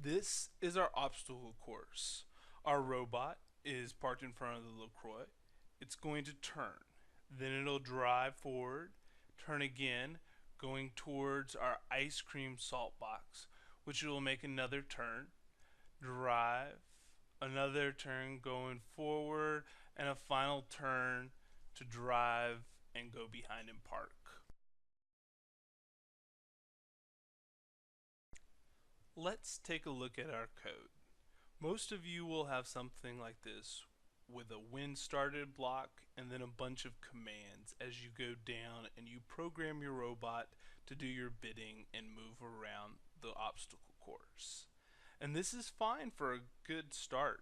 This is our obstacle course. Our robot is parked in front of the LaCroix. It's going to turn. Then it'll drive forward, turn again, going towards our ice cream salt box, which it will make another turn, drive, another turn going forward, and a final turn to drive and go behind and park. Let's take a look at our code. Most of you will have something like this with a when started block and then a bunch of commands as you go down and you program your robot to do your bidding and move around the obstacle course. And this is fine for a good start,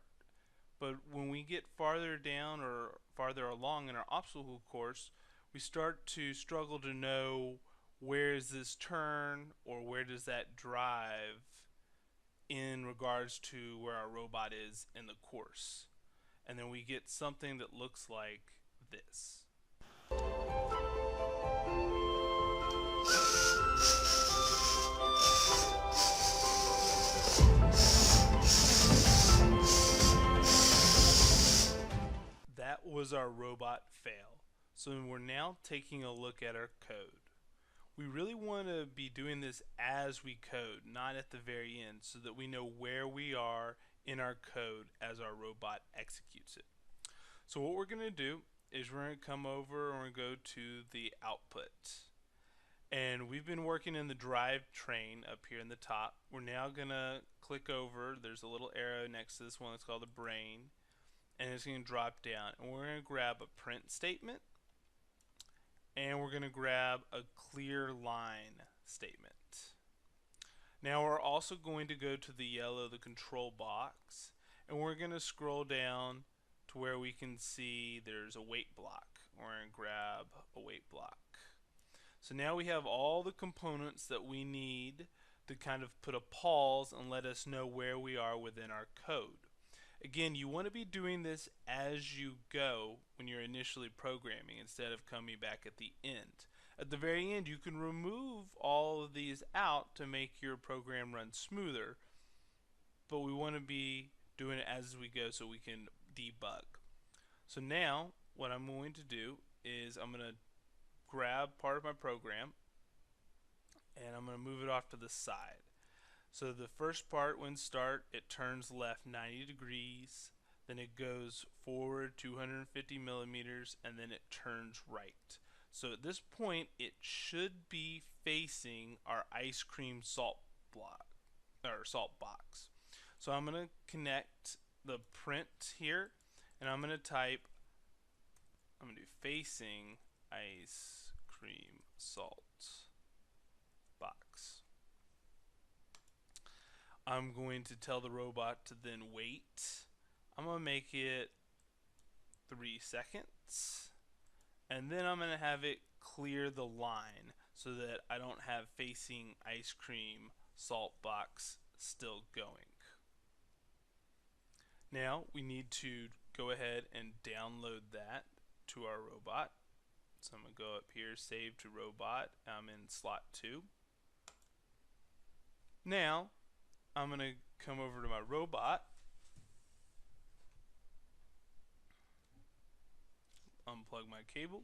but when we get farther down or farther along in our obstacle course, we start to struggle to know where is this turn or where does that drive in regards to where our robot is in the course. And then we get something that looks like this. That was our robot fail. So we're now taking a look at our code. We really want to be doing this as we code, not at the very end, so that we know where we are in our code as our robot executes it. So what we're going to do is we're going to come over and we're going to go to the output. And we've been working in the drivetrain up here in the top. We're now going to click over. There's a little arrow next to this one that's called the brain. And it's going to drop down. And we're going to grab a print statement. And we're going to grab a clear line statement. Now we're also going to go to the yellow, the control box, and we're going to scroll down to where we can see there's a wait block. We're going to grab a wait block. So now we have all the components that we need to kind of put a pause and let us know where we are within our code. Again, you want to be doing this as you go when you're initially programming instead of coming back at the end. At the very end, you can remove all of these out to make your program run smoother, but we want to be doing it as we go so we can debug. So now what I'm going to do is I'm going to grab part of my program and I'm going to move it off to the side. So the first part, when start, it turns left 90 degrees, then it goes forward 250 millimeters, and then it turns right. So at this point, it should be facing our ice cream salt block or salt box. So I'm going to connect the print here, and I'm going to type, I'm going to do facing ice cream salt box. I'm going to tell the robot to then wait. I'm going to make it 3 seconds. And then I'm going to have it clear the line so that I don't have facing ice cream salt box still going. Now we need to go ahead and download that to our robot. So I'm going to go up here, save to robot. I'm in slot 2. Now I'm going to come over to my robot, unplug my cable,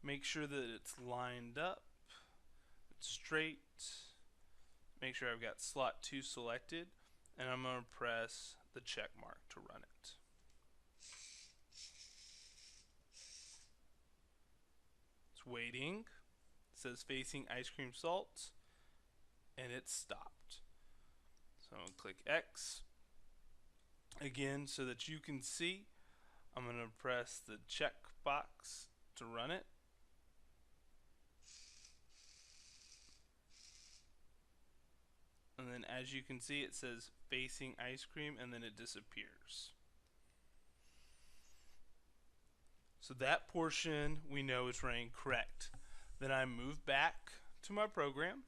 make sure that it's lined up, it's straight, make sure I've got slot 2 selected, and I'm going to press the check mark to run it. It's waiting. It says facing ice cream salt, and it's stopped. So I'm going to click X again so that you can see. I'm going to press the check box to run it. And then as you can see, it says facing ice cream, and then it disappears. So that portion we know is running correct. Then I move back to my program,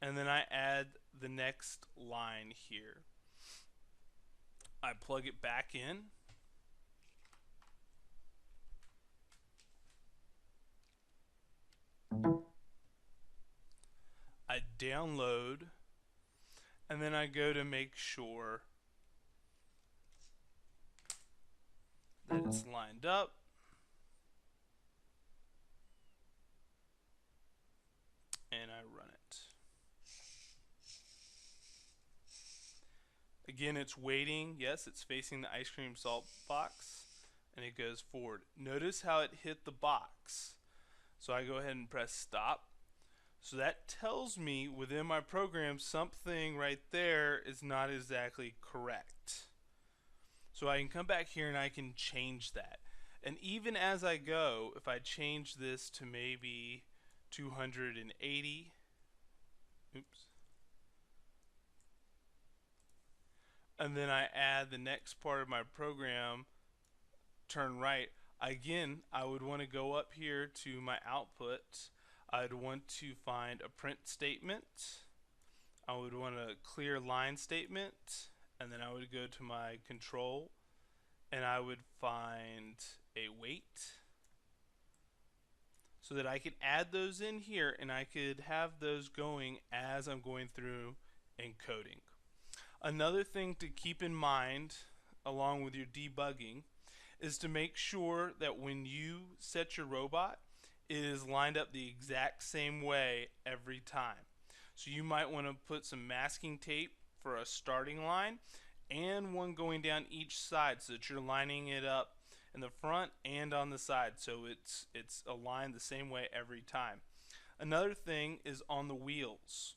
and then I add the next line here. I plug it back in, I download, and then I go to make sure that it's lined up. And I run it. Again, it's waiting. Yes, it's facing the ice cream salt box, and it goes forward. Notice how it hit the box. So I go ahead and press stop. So that tells me within my program something right there is not exactly correct. So I can come back here and I can change that. And even as I go, if I change this to maybe 280, oops, and then I add the next part of my program, turn right, again I would want to go up here to my output. I'd want to find a print statement. I would want a clear line statement, and then I would go to my control and I would find a wait so that I could add those in here and I could have those going as I'm going through and coding. Another thing to keep in mind along with your debugging is to make sure that when you set your robot, it is lined up the exact same way every time. So you might want to put some masking tape for a starting line and one going down each side so that you're lining it up in the front and on the side so it's aligned the same way every time. Another thing is on the wheels.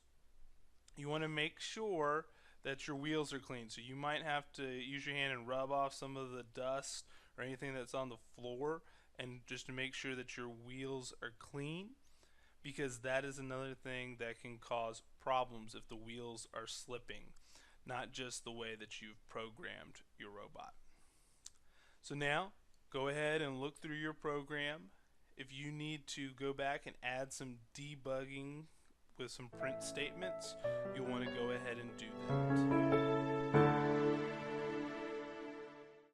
You want to make sure that your wheels are clean. So you might have to use your hand and rub off some of the dust or anything that's on the floor, and just to make sure that your wheels are clean, because that is another thing that can cause problems if the wheels are slipping, not just the way that you've programmed your robot. So now go ahead and look through your program. If you need to go back and add some debugging with some print statements, you'll want to go ahead and do that.